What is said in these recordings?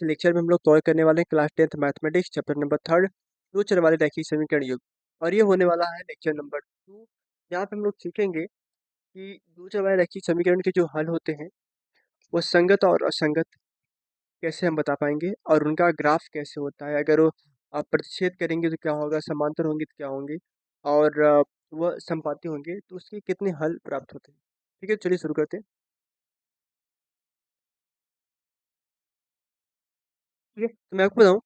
Lecture में हम लोग कवर करने वाले हैं class 10th mathematics chapter number 3 दो चर वाले रैखिक समीकरण युग। और ये होने वाला है लेक्चर नंबर 2। यहाँ पे हम लोग सीखेंगे कि दो चर वाले रैखिक समीकरण के जो हल होते हैं वो संगत और असंगत कैसे हम बता पाएंगे, और उनका ग्राफ कैसे होता है। अगर वो आप प्रतिच्छेद करेंगे तो क्या होगा, समांतर होंगे तो क्या होंगे, और वह संपाती होंगे तो उसके कितने हल प्राप्त होते हैं। ठीक है, चलिए शुरू करते हैं। ठीक है, तो मैं आपको बताऊँ,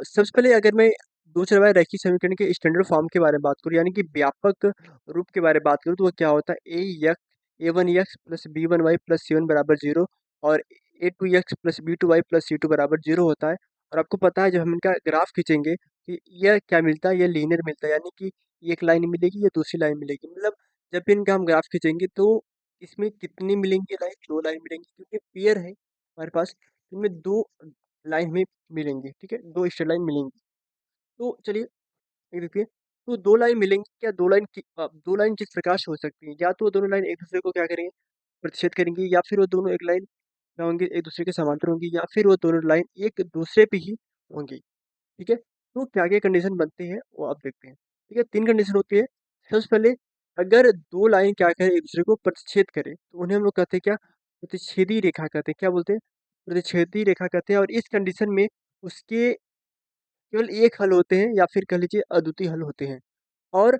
सबसे पहले अगर मैं दो चरवाहे रैखिक समीकरण के स्टैंडर्ड फॉर्म के बारे में बात करूँ, यानी कि व्यापक रूप के बारे में बात करूँ, तो वो क्या होता है, a1x plus b1y plus c1 बराबर 0 और a2x plus b2y plus c2 बराबर 0 होता है। और आपको पता है जब हम इनका ग्राफ खींचेंगे कि यह क्या मिलता है, यह लीनियर मिलता है, यानी कि एक लाइन मिलेगी या दूसरी लाइन मिलेगी। मतलब जब भी इनका हम ग्राफ खींचेंगे तो इसमें कितनी मिलेंगी लाइन, दो लाइन मिलेंगी, क्योंकि पेयर है हमारे पास, इनमें दो लाइन में मिलेंगे। ठीक है, दो स्ट्रेट लाइन मिलेंगी। तो चलिए एक देखिए, तो दो लाइन मिलेंगी, क्या दो लाइन दो लाइन किस प्रकार से हो सकती है, या तो वो दोनों लाइन एक दूसरे को क्या करेंगे, प्रतिच्छेद करेंगी, या फिर वो दोनों एक लाइन क्या होंगे, एक दूसरे के समांतर होंगी, या फिर वो दोनों लाइन एक दूसरे पे ही होंगी। ठीक है, तो क्या क्या कंडीशन बनते हैं वो आप देखते हैं। ठीक है, तीन कंडीशन होती है। सबसे पहले, अगर दो लाइन क्या करें, एक दूसरे को प्रतिच्छेद करें, तो उन्हें हम लोग कहते हैं क्या, प्रतिच्छेदी रेखा कहते हैं। क्या बोलते हैं, प्रतिच्छेदी रेखा कहते हैं। और इस कंडीशन में उसके केवल एक हल होते हैं, या फिर कह लीजिए अद्वितीय हल होते हैं। और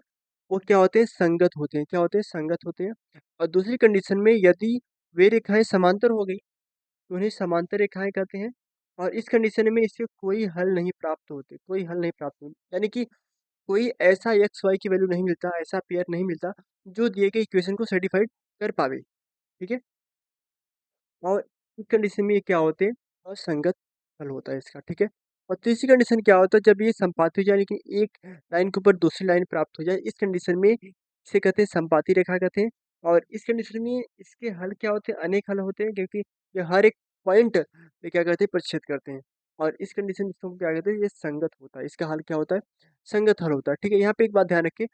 वो क्या होते हैं, संगत होते हैं। क्या होते हैं, संगत होते हैं। और दूसरी कंडीशन में यदि वे रेखाएं समांतर हो गई तो उन्हें समांतर रेखाएं कहते हैं। और इस कंडीशन में इससे कोई हल नहीं प्राप्त होते, कोई हल नहीं प्राप्त होते, यानी कि कोई ऐसा एक्स वाई की वैल्यू नहीं मिलता, ऐसा पेयर नहीं मिलता जो दिए गए इक्वेशन को सर्टिफाइड कर पावे। ठीक है, और इस कंडीशन में ये क्या होते हैं, असंगत हल होता है इसका। ठीक है, और तीसरी कंडीशन क्या होता है, जब ये संपाती हो जाए, लेकिन एक लाइन के ऊपर दूसरी लाइन प्राप्त हो जाए, इस कंडीशन में इसे कहते हैं संपाती रेखा कहते हैं। और इस कंडीशन में इसके हल क्या होते हैं, अनेक हल होते हैं, क्योंकि ये हर एक पॉइंट पे क्या करते हैं, प्रतिच्छेद करते हैं। और इस कंडीशन में इसको क्या कहते हैं, ये संगत होता है, इसका हल क्या होता है, संगत हल होता है। ठीक है, यहाँ पे एक बात ध्यान रखिए,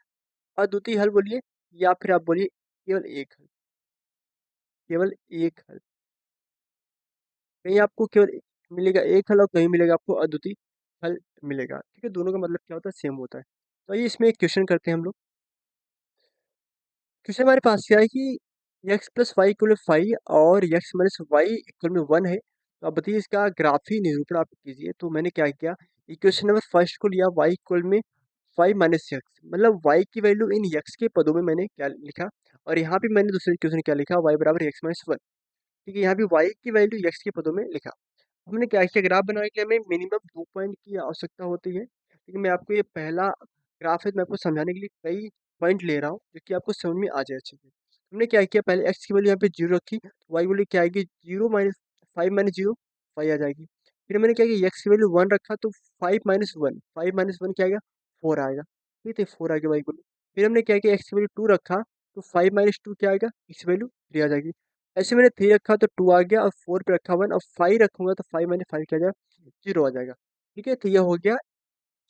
अद्वितीय हल बोलिए या फिर आप बोलिए केवल एक हल, केवल एक हल। कहीं आपको केवल मिलेगा एक हल और कहीं मिलेगा आपको अद्वितीय हल मिलेगा। ठीक है, दोनों का मतलब क्या होता है, सेम होता है। तो आइए इसमें एक क्वेश्चन करते हैं हम लोग। क्वेश्चन हमारे पास क्या है कि x प्लस वाई इक्वल 5 और x माइनस वाई इक्वल में 1 है, तो आप बताइए इसका ग्राफी निरूपण आप कीजिए। तो मैंने क्या किया, इक्वेशन नंबर फर्स्ट को लिया, y इक्वल में 5 माइनस एक्स, मतलब y की वैल्यू इन x के पदों में मैंने क्या लिखा, और यहाँ पे मैंने दूसरे इक्वेशन क्या लिखा, y बराबर x माइनस 1। ठीक है, यहाँ पे y की वैल्यू x के पदों में लिखा। हमने क्या किया, ग्राफ बनाने के लिए हमें मिनिमम 2 पॉइंट की आवश्यकता होती है, लेकिन मैं आपको ये पहला ग्राफ है, तो मैं आपको समझाने के लिए कई पॉइंट ले रहा हूँ जो कि आपको समझ में आ जाए अच्छे से। हमने क्या किया, पहले x की वैल्यू यहाँ पे 0 रखी, तो y वैल्यू क्या आएगी, 0 माइनस 5 माइनस 0 5 आ जाएगी। फिर मैंने क्या किया, x की वैल्यू 1 रखा, तो 5 माइनस 1 क्या आएगा, 4 आएगा। ठीक है, 4 आ गया y वैल्यू। फिर हमने क्या किया, x की वैल्यू 2 रखा, तो 5 माइनस 2 क्या आएगा, x की वैल्यू 3 आ जाएगी। ऐसे मैंने 3 रखा तो 2 आ गया, और 4 पे रखा 1, और 5 रखूंगा तो 5 माइनस 5 क्या आ जाएगा, 0 आ जाएगा। ठीक है, तो यह हो गया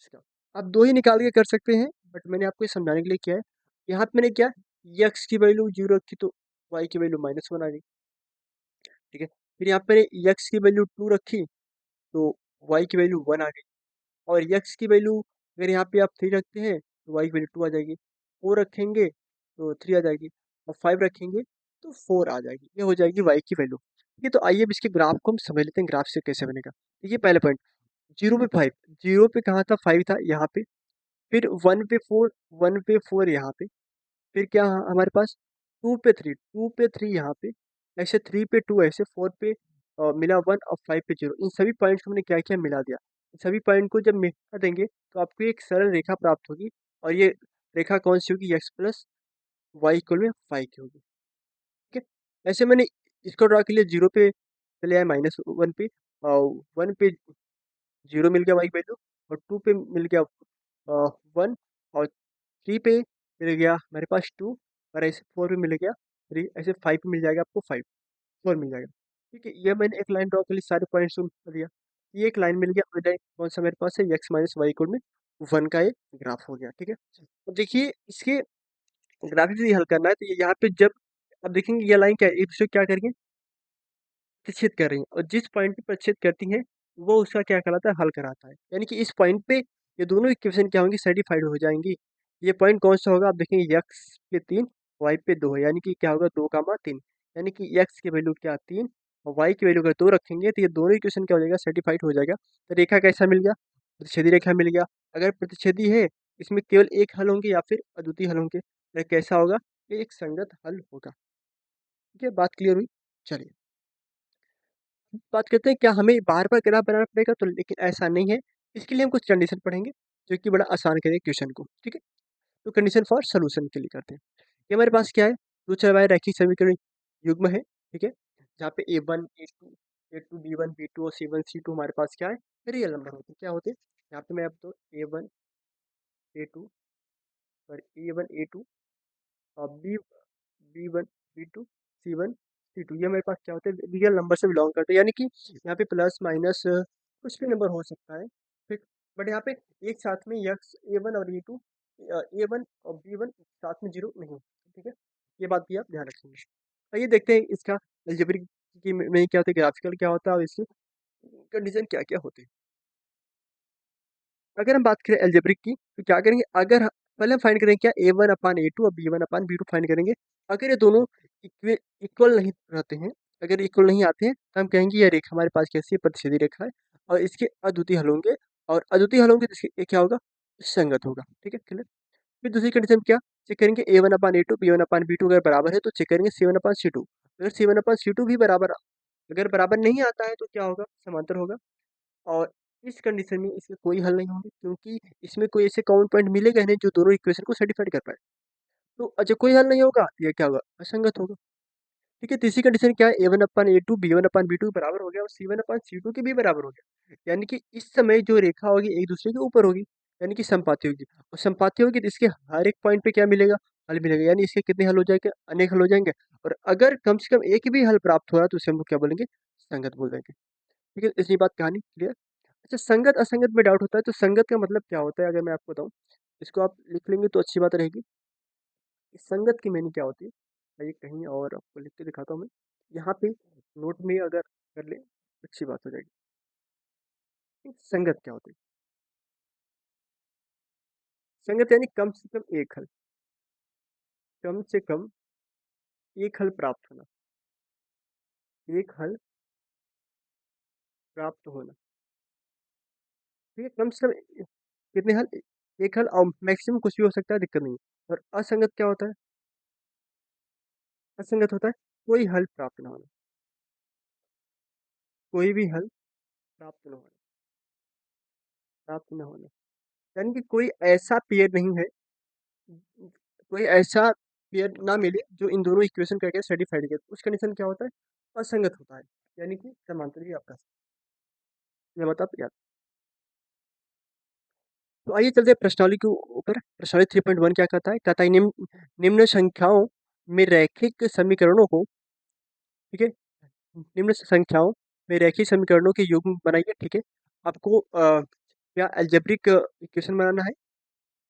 इसका। आप दो ही निकाल के कर सकते हैं, बट मैंने आपको ये समझाने के लिए किया है। यहाँ पे मैंने क्या, x की वैल्यू 0 रखी तो y की वैल्यू -1 आ गई। ठीक है, फिर यहाँ पे मैंने x की वैल्यू 2 रखी तो y की वैल्यू 1 आ गई। और x की वैल्यू अगर यहाँ पे आप 3 रखते हैं तो y की वैल्यू 2 आ जाएगी। 4 रखेंगे तो 3 आ जाएगी, और 5 रखेंगे तो 4 आ जाएगी। ये हो जाएगी y की वैल्यू। ठीक है, तो आइए अब इसके ग्राफ को हम समझ लेते हैं, ग्राफ से कैसे बनेगा। देखिए पहले पॉइंट, 0 पे 5, 0 पे कहाँ था, 5 था यहाँ पे। फिर 1 पे 4, 1 पे 4 यहाँ पे। फिर क्या हमारे पास, 2 पे 3, 2 पे 3 यहाँ पे। ऐसे 3 पे 2, ऐसे 4 पे मिला 1, और 5 पे 0। इन सभी पॉइंट्स को मैंने क्या किया, मिला दिया। इन सभी पॉइंट को जब मिला देंगे तो आपको एक सरल रेखा प्राप्त होगी, और ये रेखा कौन सी होगी, x प्लस वाई इक्वल में 5 की होगी। ठीक है, ऐसे मैंने इसको ड्रा के लिए 0 पे चले आए, -1 पे, और 1 पे 0 मिल गया y की वैल्यू, और 2 पे मिल गया 1, और 3 पे मिल गया मेरे पास 2, और ऐसे 4 पे मिल गया 3, ऐसे 5 पे मिल जाएगा आपको 5, 4 मिल जाएगा। ठीक है, ये मैंने एक लाइन ड्रॉ कर ली, सारे पॉइंट्स कर दिया। ये एक लाइन मिल गया, और लाइन कौन सा मेरे पास है, x माइनस वाई इक्वल में 1 का एक ग्राफ हो गया। ठीक है, तो देखिए इसके ग्राफिक से हल करना है, तो ये यहाँ पे जब अब देखेंगे ये लाइन क्या है, एक दूसरे को क्या करेंगे, प्रतिच्छेद कर रही हैं, और जिस पॉइंट पे प्रतिच्छेद करती हैं वो उसका क्या कहलाता है, हल कराता है। यानी कि इस पॉइंट पे ये दोनों इक्वेशन क्या होंगी, सेटिस्फाइड हो जाएंगी। ये पॉइंट कौन सा होगा, आप देखेंगे एक्स पे 3, वाई पे 2 है, यानी कि क्या होगा 2, 3, यानी कि एक्स की वैल्यू क्या 3 और वाई की वैल्यू अगर 2 रखेंगे तो ये दोनों इक्वेशन क्या हो जाएगा, सर्टिफाइड हो जाएगा। तो रेखा कैसा मिल गया, प्रतिच्छेदी रेखा मिल गया। अगर प्रतिच्छेदी है, इसमें केवल एक हल होंगे या फिर अद्वितीय हल होंगे, तो कैसा होगा, ये एक संगत हल होगा। ठीक है, बात क्लियर हुई। चलिए बात करते हैं, क्या हमें बार बार ग्राफ बनाना पड़ेगा, तो लेकिन ऐसा नहीं है। इसके लिए हम कुछ कंडीशन पढ़ेंगे जो कि बड़ा आसान करेंगे क्वेश्चन को। ठीक है, तो कंडीशन फॉर सोल्यूशन के लिए करते हैं। ये हमारे पास क्या है, दो चरवाहे रैखिक समीकरण युग्म है। ठीक है, जहाँ पे A1 A2 B1 B2 और C1 C2 हमारे पास क्या है, रियल नंबर होते हैं। क्या होते हैं, यहाँ पे मैं अब तो A1 A2 और A1 A2 और B1 B2 C1 C2 ये मेरे पास क्या होते हैं, रियल नंबर से बिलोंग करते हैं। यानी कि यहाँ पे प्लस माइनस कुछ भी नंबर हो सकता है। ठीक, बट यहाँ पे एक साथ में यक्स A1 और A2 A1 और B1 साथ में जीरो नहीं होता। ठीक है, ये बात भी आप ध्यान रखेंगे। आइए देखते हैं इसका अलजेब्रिक की में क्या होता है, ग्राफिकल क्या होता है और इसकी कंडीशन क्या क्या होती है। अगर हम बात करें अलजेब्रिक की, तो क्या करेंगे, अगर पहले हम फाइंड करेंगे क्या A1/A2 और B1/B2 फाइंड करेंगे। अगर ये दोनों इक्वल नहीं रहते हैं, अगर इक्वल नहीं आते हैं, तो हम कहेंगे ये रेखा हमारे पास कैसी है, प्रतिच्छेदी रेखा है और इसके अद्वितीय हल होंगे। और अद्वितीय हल होंगे तो ये क्या होगा, संगत होगा। ठीक है, क्लियर। फिर दूसरी कंडीशन क्या, चेक करेंगे A1/A2 B1/B2 अगर बराबर है तो चेक करेंगे C1/C2। अगर C1/C2 भी बराबर, अगर बराबर नहीं आता है तो क्या होगा, समांतर होगा। और इस कंडीशन में इसके कोई हल नहीं होंगे, क्योंकि इसमें कोई ऐसे कॉमन पॉइंट मिलेगा नहीं जो दोनों इक्वेशन को सेटिस्फाइड कर पाए। तो अच्छा कोई हल नहीं होगा, ये क्या होगा, असंगत होगा। ठीक है, तीसरी कंडीशन क्या है, A1/A2 B1/B2 बराबर हो गया और C1/C2 के भी बराबर हो गया। यानी कि इस समय जो रेखा होगी एक दूसरे के ऊपर होगी, यानी कि समपाती होगी। और समपाती होगी तो इसके हर एक पॉइंट पे क्या मिलेगा, हल मिलेगा। यानी इसके कितने हल हो जाएंगे, अनेक हल हो जाएंगे। और अगर कम से कम एक भी हल प्राप्त हो रहा है तो उसे हम लोग क्या बोलेंगे, संगत बोल देंगे। ठीक है, इतनी बात कहानी क्लियर। अच्छा, संगत असंगत में डाउट होता है, तो संगत का मतलब क्या होता है, अगर मैं आपको बताऊं, इसको आप लिख लेंगे तो अच्छी बात रहेगी। इस संगत की मीनिंग क्या होती है, आइए कहीं और आपको लिख के दिखाता हूँ मैं। यहाँ पे नोट में अगर कर ले, अच्छी बात हो जाएगी। संगत क्या होती है, संगत यानी कम से कम एक हल, कम से कम एक हल प्राप्त होना, एक हल प्राप्त होना। ठीक है, कम से कम कितने हल, एक हल, और मैक्सिमम कुछ भी हो सकता है, दिक्कत नहीं है। और असंगत क्या होता है, असंगत होता है कोई हल प्राप्त ना होना, कोई भी हल प्राप्त न होना, प्राप्त न होना। यानी कि कोई ऐसा पेयर नहीं है, कोई ऐसा पेयर ना मिले जो इन दोनों इक्वेशन करके सेटिस्फाइड करे, उस कंडीशन क्या होता है, असंगत होता है। यानी कि समांतर भी आपका, ये बात आप याद। तो आइए चलते हैं प्रश्नावली के ऊपर। प्रश्नावली 3.1 क्या कहता है निम्न संख्याओं में रैखिक समीकरणों को, ठीक है, निम्न संख्याओं में रैखिक समीकरणों के युग्म बनाइए। ठीक है, आपको क्या अलजेब्रिक इक्वेशन बनाना है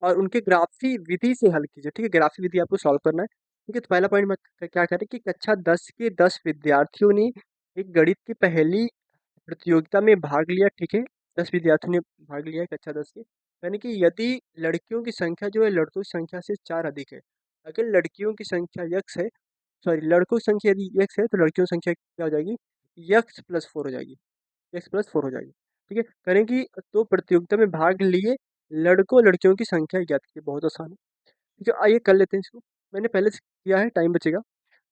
और उनके ग्राफी विधि से हल कीजिए। ठीक है, ग्राफी विधि आपको सॉल्व करना है। ठीक है, तो पहला पॉइंट मैं क्या करें कि कक्षा 10 के 10 विद्यार्थियों ने एक गणित की पहली प्रतियोगिता में भाग लिया। ठीक है, 10 विद्यार्थियों ने भाग लिया है कक्षा 10 के। यानी कि यदि लड़कियों की संख्या जो है लड़कों की संख्या से 4 अधिक है, अगर लड़कियों की संख्या यक्स है, सॉरी लड़कों की संख्या यदि यक्स है तो लड़कियों की संख्या क्या हो जाएगी, यक्स+4 हो जाएगी, x+4 हो जाएगी। ठीक है, करें कि तो प्रतियोगिता में भाग लिए लड़कों लड़कियों की संख्या ज्ञात कीजिए, बहुत आसान है। ठीक है, आइए कर लेते हैं इसको। मैंने पहले से किया है, टाइम बचेगा।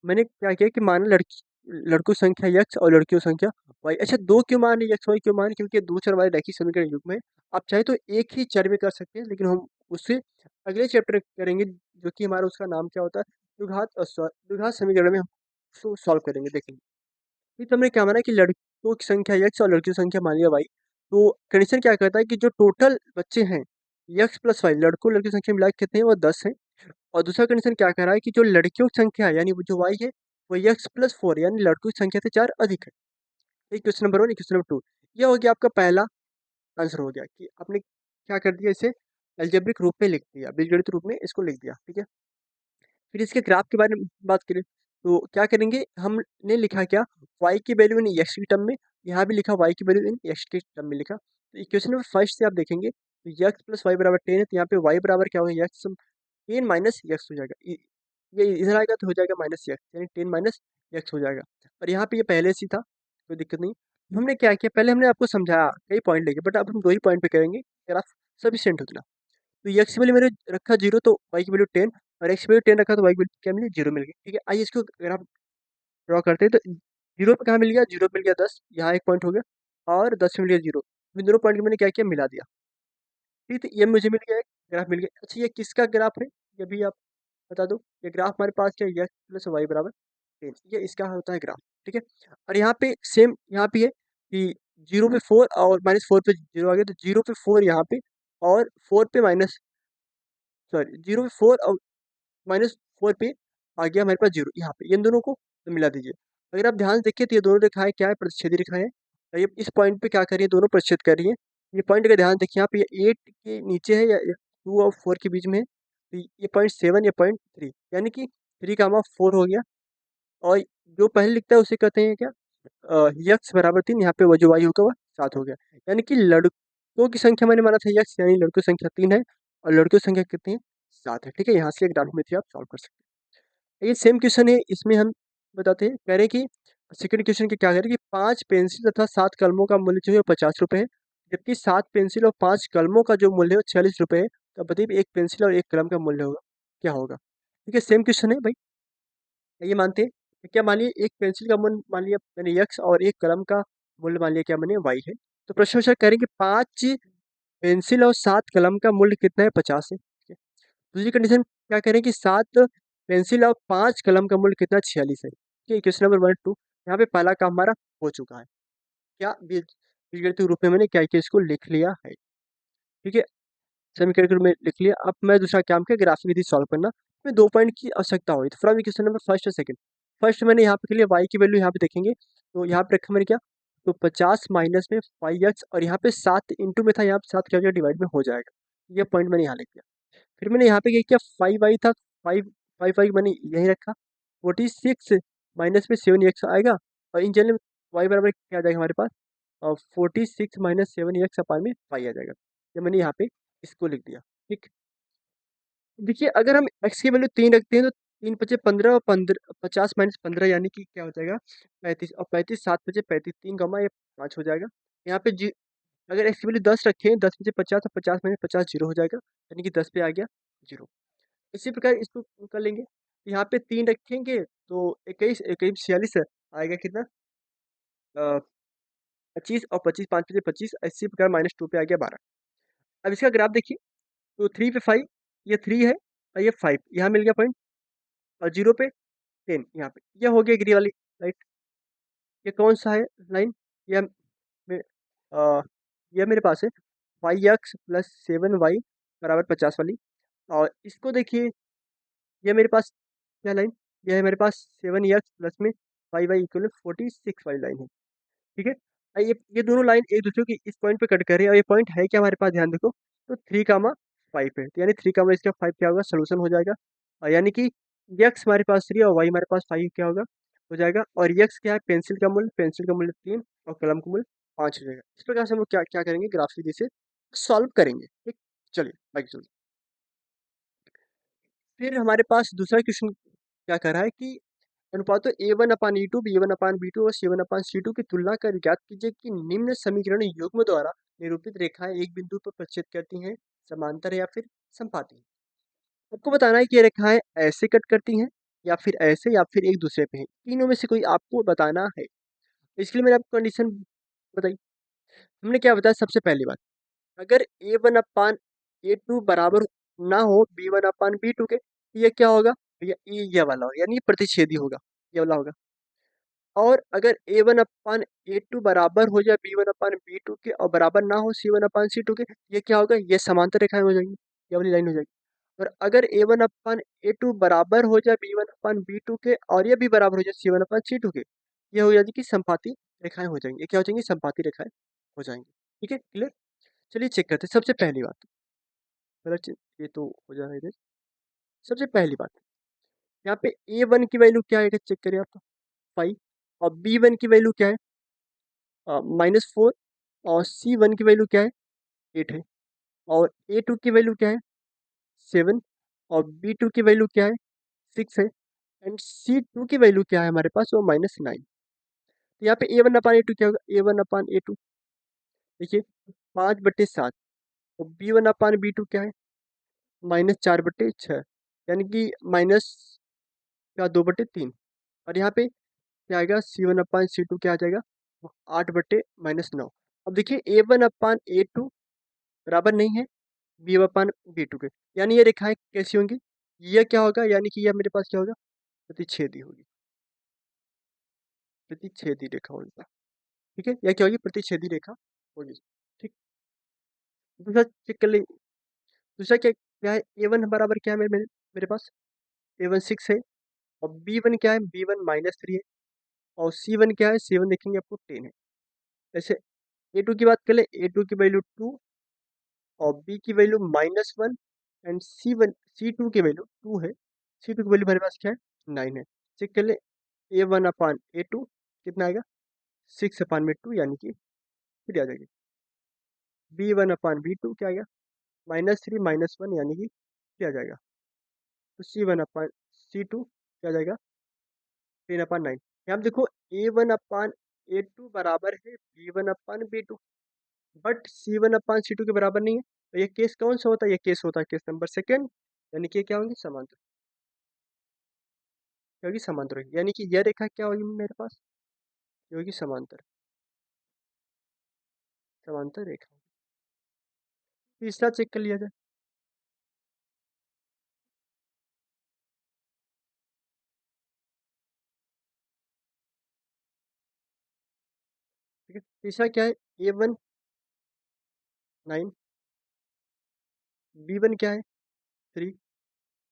मैंने क्या किया कि माना लड़की, लड़कों की संख्या यक्स और लड़कियों की संख्या वाई। अच्छा, दो क्यों मान यक्स वाई क्यों मान, क्योंकि दो चर वाले रैखिक समीकरण युग्म है। आप चाहे तो एक ही चर में कर सकते हैं, लेकिन हम उससे अगले चैप्टर करेंगे, जो कि हमारा उसका नाम क्या होता है, द्विघात समीकरण में हम उसको सॉल्व करेंगे, देखेंगे। फिर तो हमने क्या माना कि लड़कों की संख्या एक्स और लड़कियों की संख्या मान लिया वाई। तो कंडीशन क्या कहता है कि जो टोटल बच्चे हैं x+y, लड़कों लड़कियों की संख्या मिला के कितने हैं, वो 10 है। और दूसरा कंडीशन क्या कह रहा है कि जो लड़कियों की संख्या है यानी वो जो y है वो x+4 यानी लड़कों की संख्या से 4 अधिक है। ये क्वेश्चन नंबर 1, क्वेश्चन नंबर 2। ये हो गया आपका पहला आंसर हो गया कि आपने क्या कर दिया, इसे अलजेब्रिक रूप में लिख दिया, बीजगणित रूप में इसको लिख दिया। ठीक है, फिर इसके ग्राफ के बारे में बात करें तो क्या करेंगे, हमने लिखा क्या, y की वैल्यू यानी x की टर्म में यहाँ भी लिखा y की वैल्यू इन x के टर्म में लिखा। तो इक्वेशन नंबर फर्स्ट से आप देखेंगे तो x प्लस वाई बराबर 10 है, तो यहाँ पे y बराबर क्या होगा, x 10 माइनस एक्स हो जाएगा। ये इधर आएगा तो हो जाएगा माइनस एक्स, यानी 10 माइनस एक्स हो जाएगा। और यहाँ पे ये पहले से ही था, कोई दिक्कत नहीं। हमने क्या किया, पहले हमने आपको समझाया कई पॉइंट लेके, बट अब हम 2 ही पॉइंट पे करेंगे, ग्राफ सफिशिएंट उतना। तो एक्स की वैल्यू मैंने रखा 0, तो वाई की वैल्यू 10, और एक्स की वैल्यू 10 रखा तो वाई की वैल्यू क्या मिली, 0 मिल गई। ठीक है, आइए इसको ग्राफ ड्रॉ करते हैं। तो 0 पे कहाँ मिल गया, 0 पे मिल गया 10, यहाँ एक पॉइंट हो गया, और 10 पे मिल गया 0। इन दोनों पॉइंट को मैंने क्या किया, मिला दिया। ठीक है, ये मुझे मिल गया, एक ग्राफ मिल गया। अच्छा, ये किसका ग्राफ है, ये भी आप बता दो। ये ग्राफ हमारे पास क्या है, एक्स प्लस वाई बराबर 10, ये इसका होता है ग्राफ। ठीक है, और यहाँ पे सेम यहाँ पे है कि 0 पे 4 और -4 पे 0 आ गया, तो 0 पे 4 यहाँ पे, और 4 पे माइनस, सॉरी 0 पे 4 और -4 पे आ गया हमारे पास 0 यहाँ पे। इन दोनों को तो मिला दीजिए। अगर आप ध्यान से देखिए तो ये दोनों रेखाएं क्या है, प्रतिच्छेदी रेखाएं हैं। और ये इस पॉइंट पे क्या कर रही है, दोनों प्रतिच्छेद कर रही है। ये पॉइंट अगर ध्यान देखिए, यहाँ पे 8 के नीचे है, या 2 और 4 के बीच में है, तो ये पॉइंट 7, ये पॉइंट 3, यानी कि 3 का 4 हो गया। और जो पहले लिखता है उसे कहते हैं क्या, यक्स बराबर 3, यहाँ पे वो जो वाई होगा वह 7 हो गया। यानी कि लड़कों की संख्या मैंने माना था यक्स, यानी लड़कों की संख्या 3 है, और लड़कियों की संख्या कितनी है, 7 है। ठीक है, यहाँ से एक ग्राफ में थी, आप सॉल्व कर सकते हैं। ये सेम क्वेश्चन है, इसमें हम बताते हैं, कह रहे हैं कि सेकंड क्वेश्चन के क्या कह रहे हैं कि 5 पेंसिल तथा 7 कलमों का मूल्य जो है 50 रुपये है, जबकि 7 पेंसिल और 5 कलमों का जो मूल्य है वो 46 रुपये है। तो बताइए एक पेंसिल और एक कलम का मूल्य होगा क्या होगा। ठीक है, सेम क्वेश्चन है भाई, ये मानते हैं। तो क्या मान लिया, एक पेंसिल का मूल्य मान लिया मैंने यक्स, और एक कलम का मूल्य मान लिया क्या मैंने वाई है। तो प्रश्न विचार करेंगे, 5 पेंसिल और 7 कलम का मूल्य कितना है, 50 है। ठीक है, दूसरी कंडीशन क्या करें कि 7 पेंसिल और 5 कलम का मूल्य कितना, 46 है। ठीक है, क्वेश्चन नंबर 1 2, यहाँ पे पहला काम हमारा हो चुका है। क्या बीजगणित रूप में मैंने क्या किया, इसको लिख लिया है। ठीक है, समीकरण के रूप में लिख लिया। अब मैं दूसरा काम किया, ग्राफिक विधि सॉल्व करना। में 2 पॉइंट की आवश्यकता हुई, तो फ्रॉम इक्वेशन नंबर फर्स्ट और सेकंड। फर्स्ट मैंने यहाँ पे के लिए y की वैल्यू यहाँ पे देखेंगे, तो यहाँ पे रखा मैंने क्या, तो 50 माइनस में 5x, और यहाँ पे 7 इंटू में था, यहाँ पे 7 क्या हो जाएगा, डिवाइड में हो जाएगा। ये पॉइंट मैंने यहाँ लिख दिया। फिर मैंने यहाँ पे क्या किया, 5y था, 5 मैंने यहीं रखा, 46 माइनस में 7x आएगा, और इन जनरल y बराबर क्या आ जाएगा हमारे पास, 46 माइनस 7x अपान में 5 आ जाएगा। ये मैंने यहाँ पे इसको लिख दिया। ठीक, देखिए अगर हम x की वैल्यू 3 रखते हैं, तो 3 पचे 15, और 15 50 माइनस 15 यानी कि क्या हो जाएगा, 35, और 35 7 पचे 35, 3 गमा ये 5 हो जाएगा। यहाँ पे जी, अगर x की वैल्यू 10 रखें, 10 पचे 50, और 50 माइनस 50 जीरो हो जाएगा, यानी कि 10 पे आ गया जीरो। इसी प्रकार इसको कर लेंगे, यहाँ पे 3 रखेंगे तो 21 21 46 आएगा कितना, 25, और 25 5 पचे 25, इसी प्रकार -2 पे आ गया 12। अब इसका ग्राफ देखिए, तो 3 पे 5, ये 3 है, और ये 5 यहाँ मिल गया पॉइंट, और 0 पे 10 यहाँ पे, ये हो गया ग्री वाली, राइट। ये कौन सा है लाइन, ये मे- अ, ये मेरे पास है 5x प्लस 7y बराबर 50 वाली। और इसको देखिए, ये मेरे पास क्या लाइन, ये है मेरे पास 7x प्लस में 5y इक्वल 46 वाली लाइन है। ठीक है, ये दोनों लाइन एक दूसरे की इस पॉइंट पे कट कर रही है, और ये पॉइंट है क्या हमारे पास, ध्यान देखो, तो 3 5 है, तो यानी 3 इसका 5 क्या होगा, सोल्यूशन हो जाएगा। और यानी कि यक्स हमारे पास 3 और वाई हमारे पास 5 क्या होगा, हो जाएगा। और यक्स क्या है, पेंसिल का मूल्य 3, और कलम का मूल्य 5 हो जाएगा। इस प्रकार से हम लोग क्या क्या करेंगे, ग्राफ विधि से सॉल्व करेंगे। ठीक, चलिए बाकी चलिए। फिर हमारे पास दूसरा क्वेश्चन क्या कर रहा है कि अनुपातों A1/E2, B1/B2 और C1/C2 की तुलना कर ज्ञात कीजिए कि निम्न समीकरण युग्म द्वारा निरूपित रेखाएं एक बिंदु पर प्रतिच्छेद करती हैं, समांतर या फिर संपाती हैं। आपको बताना है कि ये रेखाएं ऐसे कट करती हैं, या फिर ऐसे, या फिर एक दूसरे पे हैं, तीनों में से कोई आपको बताना है। इसके लिए मैंने आपको कंडीशन बताई। हमने क्या बताया, सबसे पहली बात, अगर A1/A2 बराबर ना हो B1/B2 के, तो ये क्या होगा, ये वाला होगा, यानी ये प्रतिच्छेदी होगा, ये वाला होगा। और अगर A1/A2 बराबर हो जाए B1/B2 के, और बराबर ना हो C1/C2 के, ये क्या होगा, ये समांतर रेखाएं हो जाएंगी, ये वाली लाइन हो जाएगी। और अगर A1/A2 बराबर हो जाए B1/B2 के, और ये भी बराबर हो जाए C1/C2 के, ये हो जाएगी कि संपाती रेखाएं हो जाएंगी। ये क्या हो जाएंगी, संपाती रेखाएं हो जाएंगी। ठीक है, क्लियर। चलिए चेक करते हैं, सबसे पहली बात, पहला ये तो हो जाएगा इधर। सबसे पहली बात, यहाँ पे A1 की वैल्यू क्या है, चेक करिए आप, 5, और B1 की वैल्यू क्या है, -4 और C1 की वैल्यू क्या है 8 है और A2 की वैल्यू क्या है 7 और B2 की वैल्यू क्या है 6 है एंड C2 की वैल्यू क्या है हमारे पास वो -9। तो यहाँ पे A1/A2 क्या होगा A1/A2 देखिए 5/7 और B1/B2 क्या है -4/6 यानी कि माइनस क्या 2/3 और यहाँ पे क्या आएगा C1/C2 क्या आ जाएगा 8/-9। अब देखिए A1/A2 बराबर नहीं है B1/B2 के यानी ये रेखाएं कैसी होंगी यह क्या होगा यानी कि यह मेरे पास क्या होगा प्रतिच्छेदी होगी प्रतिच्छेदी रेखा होगी ठीक है यह क्या होगी प्रतिच्छेदी रेखा होगी ठीक। दूसरा चेक कर ले दूसरा क्या क्या है A1 बराबर क्या है मेरे पास A1 6 है और B1 क्या है B1 -3 है और C1 क्या है C1 देखेंगे आपको 10 है। ऐसे A2 की बात कर ले A2 की वैल्यू 2 और B की वैल्यू -1 एंड C2 की वैल्यू 2 है C2 की वैल्यू हमारे पास क्या है 9 है। चेक कर ले A1/A2 कितना आएगा 6/2 यानी कि फिर आ जाएगी B1/B2 क्या आएगा -3 -1 यानी कि क्या आ जाएगा तो C1/C2 क्या आ जाएगा 10/9। यहाँ पे देखो A1/A2 बराबर है B1/B2 बट C1/C2 के बराबर नहीं है तो ये केस कौन सा होता है ये केस होता है केस नंबर सेकेंड यानी कि क्या होंगे समांतर क्या होगी समांतर होगी यानी कि यह रेखा क्या होगी मेरे पास ये होगी समांतर समांतर रेखा। तीसरा चेक कर लिया जाए ठीक है तीसरा क्या है A1 9 B1 क्या है 3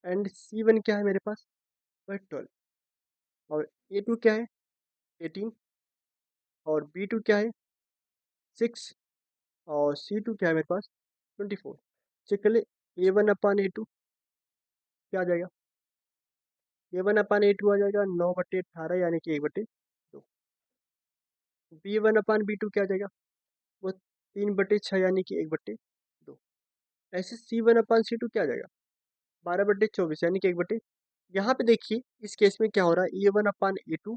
एंड C1 क्या है मेरे पास वह 12 और A2 क्या है 18 और B2 क्या है 6 और C2 क्या है मेरे पास 24। चेक कर ले A1/A2 क्या आ जाएगा A1/A2 आ जाएगा 9/18 यानी कि 1/2। B1/B2 क्या आ जाएगा वो 3/6 यानी कि 1/2। ऐसे C1/C2 क्या आ जाएगा 12/24 यानी कि 1/। यहाँ पे देखिए इस केस में क्या हो रहा है A1/A2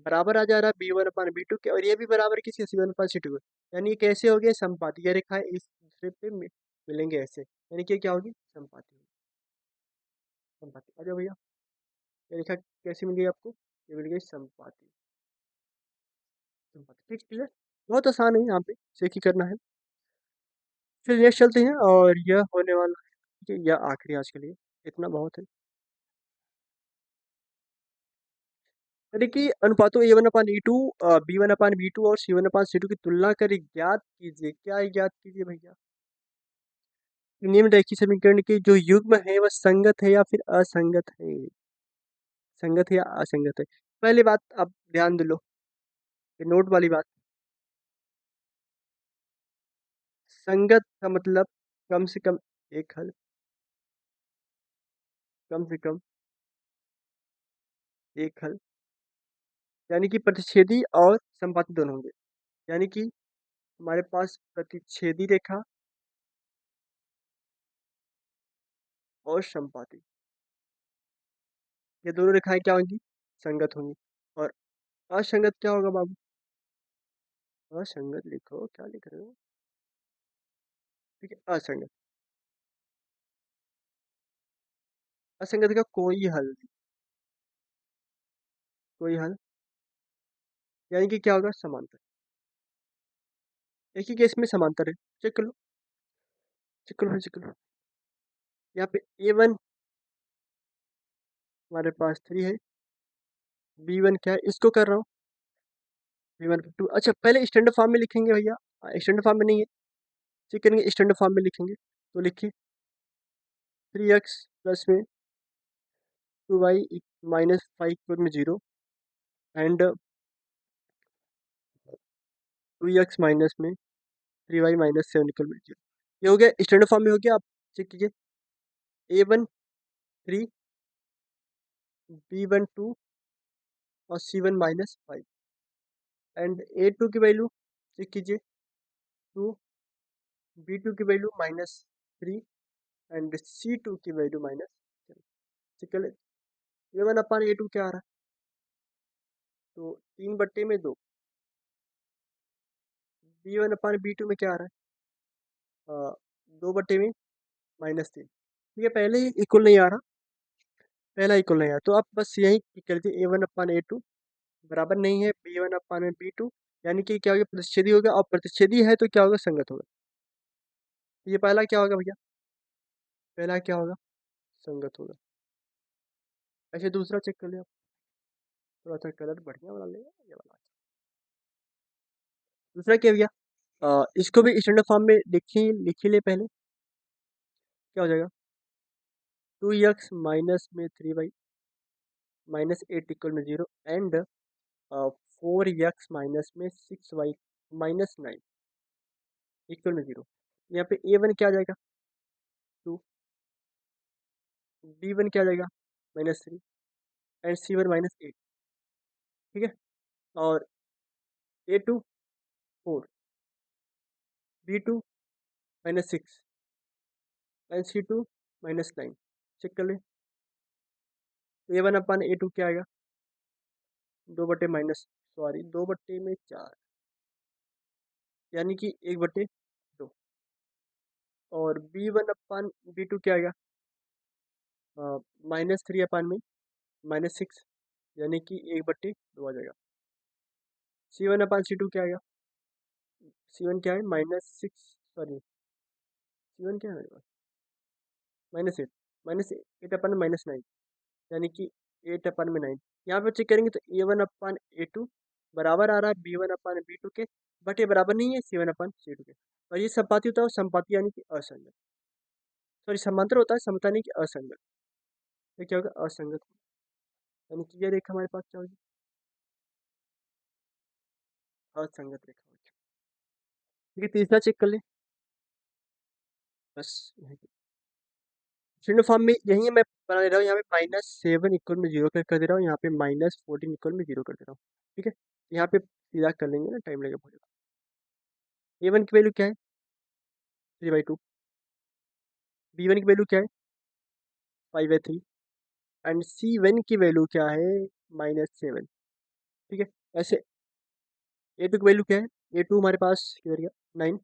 बराबर आ जा रहा है B1/B2 के और ये भी बराबर किसी C1/C2 के यानी ये कैसे हो गए समपाती ये रेखाएं इस दूसरे पे मिलेंगे ऐसे यानी कि क्या होगी समपाती समपाती आ जाओ भैया ये रेखा कैसे मिल गई आपको ये मिल गई समपाती संपत्ति ठीक क्लियर बहुत आसान है यहाँ पे चेक ही करना है। फिर नेक्स्ट चलते हैं और यह होने वाला है कि यह आखिरी आज के लिए इतना बहुत है। यानी कि अनुपातों A1/A2 B1/B2 और C1/C2 की तुलना कर ज्ञात कीजिए क्या ज्ञात कीजिए भैया निम्न रेखीय समीकरण के जो युग्म है वह संगत है या फिर असंगत है संगत है या असंगत है। पहली बात आप ध्यान दे लो ये नोट वाली बात संगत का मतलब कम से कम एक हल कम से कम एक हल यानी कि प्रतिच्छेदी और संपाती दोनों होंगे यानी कि हमारे पास प्रतिच्छेदी रेखा और संपाती ये दोनों रेखाएं क्या होंगी संगत होंगी और असंगत क्या होगा बाबू असंगत लिखो क्या लिख रहे हो ठीक है असंगत असंगत का कोई हल नहीं कोई हल यानी कि क्या होगा समांतर एक ही केस में समांतर है चेक कर लो चेक करो चेक करो यहाँ पे A1 हमारे पास 3 है B1 क्या है इसको कर रहा हूँ B1/2 अच्छा पहले स्टैंडर्ड फॉर्म में लिखेंगे भैया स्टैंडर्ड फॉर्म में नहीं है चेक करेंगे स्टैंडर्ड फॉर्म में लिखेंगे तो लिखिए 3x प्लस में 2y -5 में 0 एंड 2x माइनस में 3y -7 में 0 ये हो गया स्टैंडर्ड फॉर्म में हो गया आप चेक कीजिए A1 3 B1 2 और C1 -5 एंड A2 की वैल्यू चेक कीजिए। टू, B2 की वैल्यू -3 एंड C2 की वैल्यू -7। चेक कर ले। A1/A2 क्या आ रहा है? तो 3/2। B1/B2 में क्या आ रहा है? 2/3। ठीक है, पहले ही इक्वल नहीं आ रहा, पहला इक्वल नहीं आ रहा, तो आप बस यही कर दीजिए। A1/A2 बराबर नहीं है B1/B2, यानी कि क्या होगा, प्रतिच्छेदी होगा, और प्रतिच्छेदी है तो क्या होगा, संगत होगा। ये पहला क्या होगा भैया? पहला क्या होगा? संगत होगा। ऐसे दूसरा चेक कर लिया आप। थोड़ा सा कलर बढ़िया वाला लेगा, ये वाला। दूसरा क्या भैया? इसको भी स्टैंडर्ड फॉर्म में लिखी ले पहले। क्या हो जाएगा? 2x माइनस में 3y -8 इक्वल में 0 एंड 4x माइनस में 6y -9 इक्वल में 0। यहाँ पे A1 क्या आ जाएगा? 2। B1 क्या आ जाएगा? -3 एंड C1 -8। ठीक है, और A2 4, B2 -6 and C2 -9। Check कर ले। A1/A2 क्या आएगा? 2/4, यानी कि 1/2। और B1/B2 क्या आएगा? -3 -6, यानी कि 1/2 आ जाएगा। C1/C2 क्या आएगा? C1 क्या है? C1 क्या है मेरे पास? -8, -8/9, यानी कि 8/9। यहाँ पे चेक करेंगे तो A1/A2 बराबर आ रहा है B1/B2 के, बट ये बराबर नहीं है C1/C2 के। और ये संपाती होता है, और संपाती यानी कि असंगत। सॉरी, समांतर होता है, समता नहीं कि असंगत। ये क्या होगा? असंगत। यानी कि ये रेखा हमारे पास क्या होगी? असंगत रेखा होगी। ठीक है, तीसरा चेक कर ले। बस शून्य फॉर्म में यही मैं बना दे रहा हूँ। यहाँ पे -7 इक्वल में 0 कर दे रहा हूँ, यहाँ पे -14 इक्वल में 0 कर दे रहा हूँ। ठीक है, यहाँ पे सीधा कर लेंगे ना, टाइम लगेगा बहुत ज़्यादा। A1 की वैल्यू क्या है? 3/2। B1 की वैल्यू क्या है? 5/3 एंड C1 की वैल्यू क्या है? -7। ठीक है, ऐसे A2 की वैल्यू क्या है? A2 हमारे पास किधर गया? 9।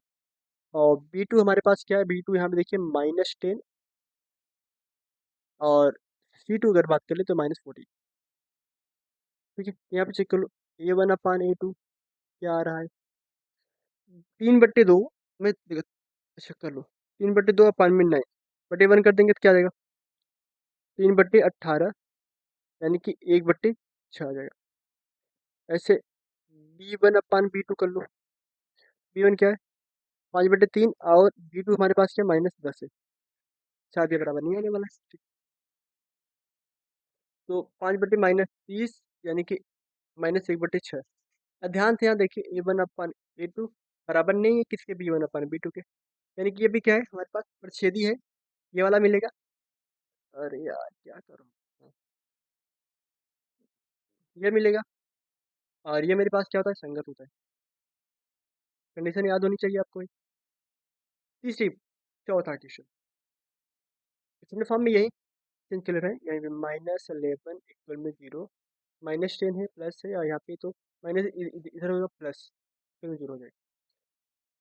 और B2 हमारे पास क्या है? B2 यहाँ पे देखिए -10, और C2 अगर बात कर ले तो -14। ठीक है, यहाँ पे चेक कर लो। A1/A2 क्या आ रहा है? 3/2 में अच्छा कर लो। 3/2 अपान में 9 बटे 1 कर देंगे तो क्या आ जाएगा? 3/18, यानी कि 1/6 आ जाएगा। ऐसे B1/B2 कर लो। B1 क्या है? 5/3, और B2 हमारे पास क्या? -10 है। शायद ये बराबर नहीं आने वाला है। ठीक, तो 5/-30, यानी कि -1/6। ध्यान से यहाँ देखिए, A1/A2 बराबर नहीं है किसके? B1/B2 के, यानी कि ये भी क्या है हमारे पास? प्रतिच्छेदी है। ये वाला मिलेगा। अरे यार क्या करूँ? ये मिलेगा। और ये मेरे पास क्या होता है? संगत होता है। कंडीशन याद होनी चाहिए आपको। तीसरी, चौथा क्वेश्चन इसमें फॉर्म में यही चेंज कर रहे हैं। यहाँ पे -11 इक्वल में 0, -10 है, प्लस है, और यहाँ पे तो माइनस इधर होगा प्लस, फिर 0 हो जाएगा।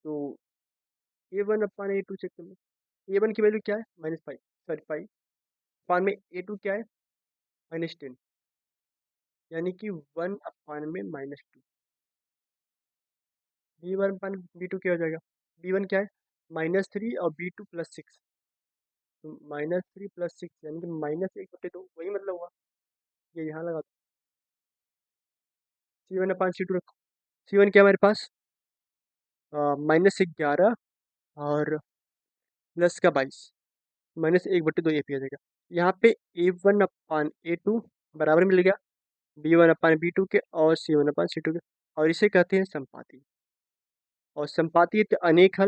तो A1/A2 चेक कर लो। A1 की वैल्यू क्या है? -5, सॉरी 5। अपान में A2 क्या है? -10, यानी कि 1/-2। B1/B2 क्या हो जाएगा? B1 क्या है? -3 और B2 +6, तो -3 +6, यानी कि -1/2, वही मतलब हुआ। ये यहाँ लगा। C1/C2 रखो। C1 क्या है हमारे पास? -11 और प्लस का 22, -1/2 ये भी आ जाएगा। यहाँ पे A1/A2 बराबर मिल गया B1/B2 के और C1/C2 के, और इसे कहते हैं संपाती। और संपाती के अनेक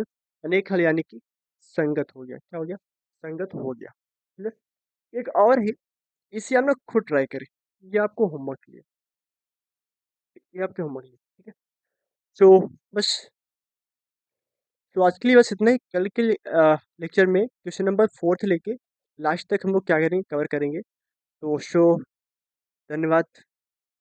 हल यानी कि संगत हो गया। क्या हो गया? संगत हो गया। ठीक है, एक और है, इसे आप ना खुद ट्राई करें। ये आपको होमवर्क के लिए, ये आपके होमवर्क के लिए। ठीक है, सो बस, तो आज के लिए बस इतना ही। कल के लेक्चर में क्वेश्चन नंबर 4 से लेके लास्ट तक हम लोग क्या करेंगे, कवर करेंगे। तो धन्यवाद।